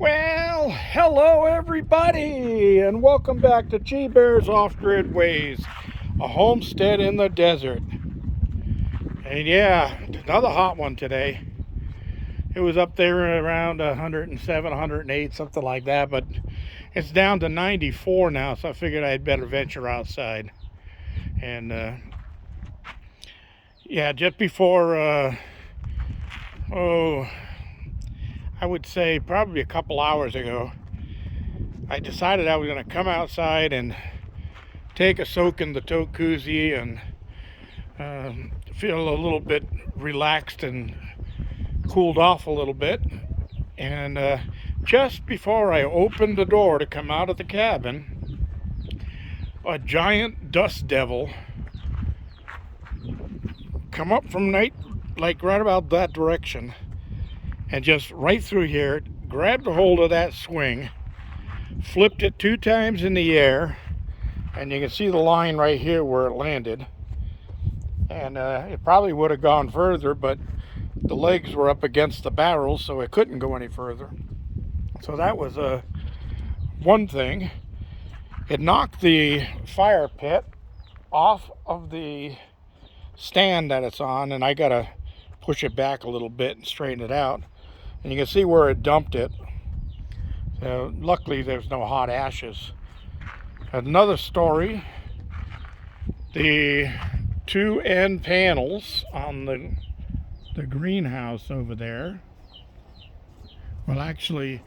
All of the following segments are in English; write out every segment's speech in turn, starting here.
Well, hello everybody, and welcome back to G Bear's Off-Grid Ways, a homestead in the desert. And yeah, another hot one today. It was up there around 107, 108, something like that, but it's down to 94 now, so I figured I'd better venture outside. And yeah, just before, I would say probably a couple hours ago, I decided I was going to come outside and take a soak in the tote koozie and feel a little bit relaxed and cooled off a little bit. And just before I opened the door to come out of the cabin, a giant dust devil come up from night, like right about that direction, and just right through here, grabbed a hold of that swing, flipped it 2 times in the air, and you can see the line right here where it landed. And it probably would have gone further, but the legs were up against the barrel, so it couldn't go any further. So that was one thing. It knocked the fire pit off of the stand that it's on, and I gotta push it back a little bit and straighten it out. And you can see where it dumped it. So luckily there's no hot ashes. Another story, the 2 end panels on the greenhouse over there, well, actually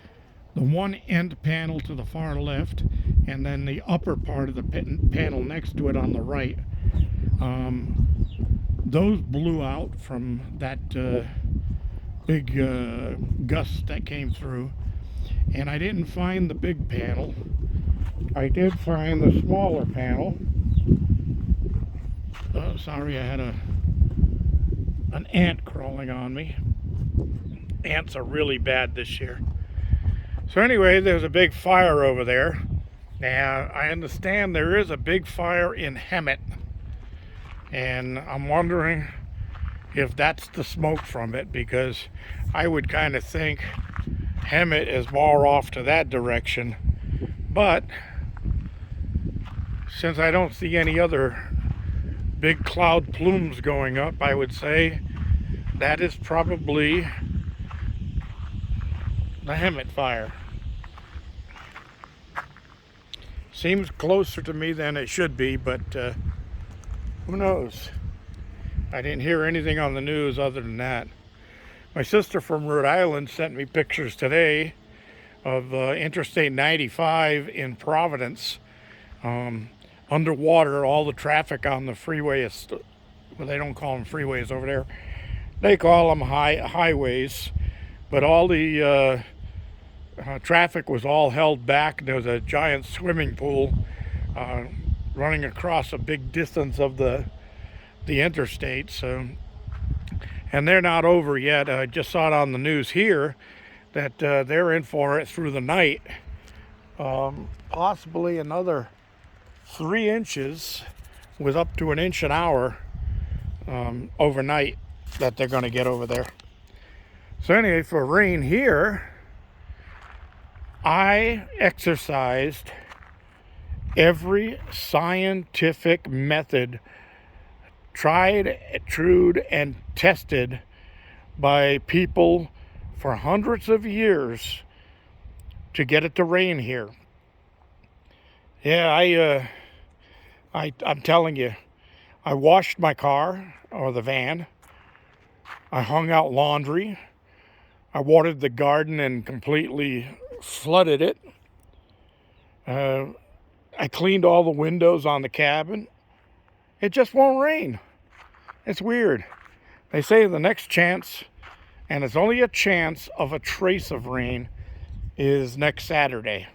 the 1 end panel to the far left, and then the upper part of the panel next to it on the right, those blew out from that big gust that came through. And I didn't find the big panel. I did find the smaller panel. Oh, sorry, I had an ant crawling on me. Ants are really bad this year. So anyway, there's a big fire over there. Now, I understand there is a big fire in Sept, and I'm wondering if that's the smoke from it, because I would kind of think Sept is more off to that direction. But since I don't see any other big cloud plumes going up, I would say that is probably the Sept fire. Seems closer to me than it should be, but who knows? I didn't hear anything on the news other than that. My sister from Rhode Island sent me pictures today of Interstate 95 in Providence. Underwater, all the traffic on the freeway is, well, they don't call them freeways over there. They call them highways. But all the traffic was all held back. There was a giant swimming pool running across a big distance of the interstate. So, and they're not over yet. I just saw it on the news here that they're in for it through the night. Possibly another 3 inches, with up to 1 inch an hour overnight that they're going to get over there. So anyway, for rain here, I exercised every scientific method tried, true, and tested by people for hundreds of years to get it to rain here. Yeah, I'm telling you, I washed my car, or the van. I hung out laundry. I watered the garden and completely flooded it. I cleaned all the windows on the cabin. It just won't rain. It's weird. They say the next chance, and it's only a chance of a trace of rain, is next Saturday.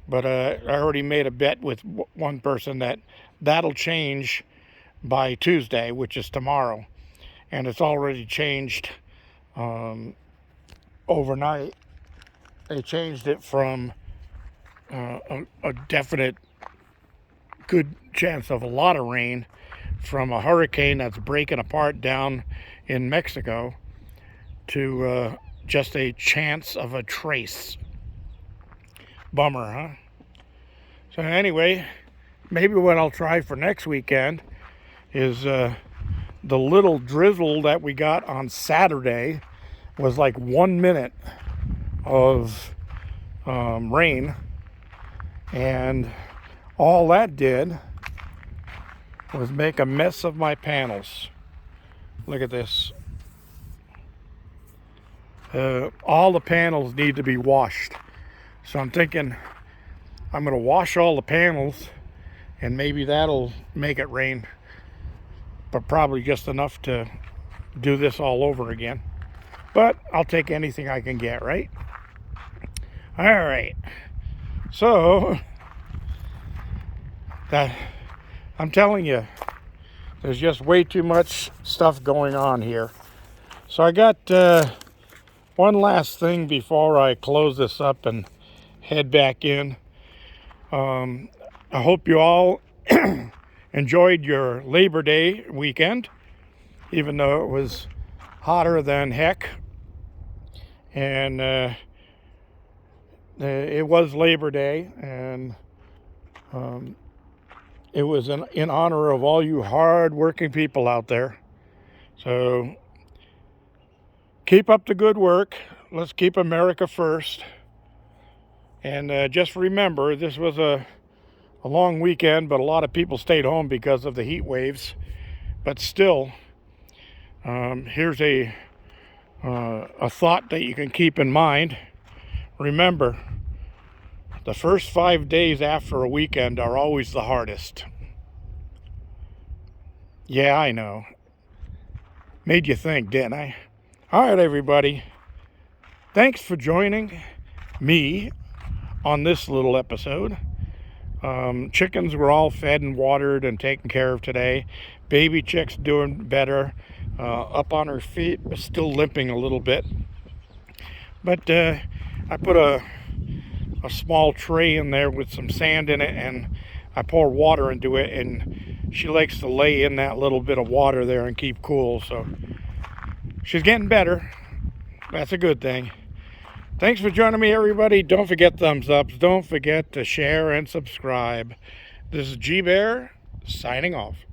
But I already made a bet with one person that that'll change by Tuesday, which is tomorrow. And it's already changed overnight. They changed it from a definite good chance of a lot of rain, from a hurricane that's breaking apart down in Mexico, to just a chance of a trace. Bummer, huh? So anyway, maybe what I'll try for next weekend is the little drizzle that we got on Saturday was like 1 minute of rain, and all that did was make a mess of my panels. Look at this. All the panels need to be washed. So I'm thinking I'm going to wash all the panels and maybe that'll make it rain. But probably just enough to do this all over again. But I'll take anything I can get, right? All right. So that I'm telling you, there's just way too much stuff going on here. So I got one last thing before I close this up and head back in. I hope you all enjoyed your Labor Day weekend, even though it was hotter than heck. And it was Labor Day, and it was in honor of all you hard-working people out there. So keep up the good work. Let's keep America first. And just remember, this was a long weekend, but a lot of people stayed home because of the heat waves. But still, here's a thought that you can keep in mind. Remember, the first 5 days after a weekend are always the hardest. Yeah, I know. Made you think, didn't I? All right, everybody. Thanks for joining me on this little episode. Chickens were all fed and watered and taken care of today. Baby chick's doing better. Up on her feet, but still limping a little bit. But I put a small tray in there with some sand in it, and I pour water into it, and she likes to lay in that little bit of water there and keep cool. So she's getting better. That's a good thing. Thanks for joining me, everybody. Don't forget thumbs ups. Don't forget to share and subscribe. This is G Bear signing off.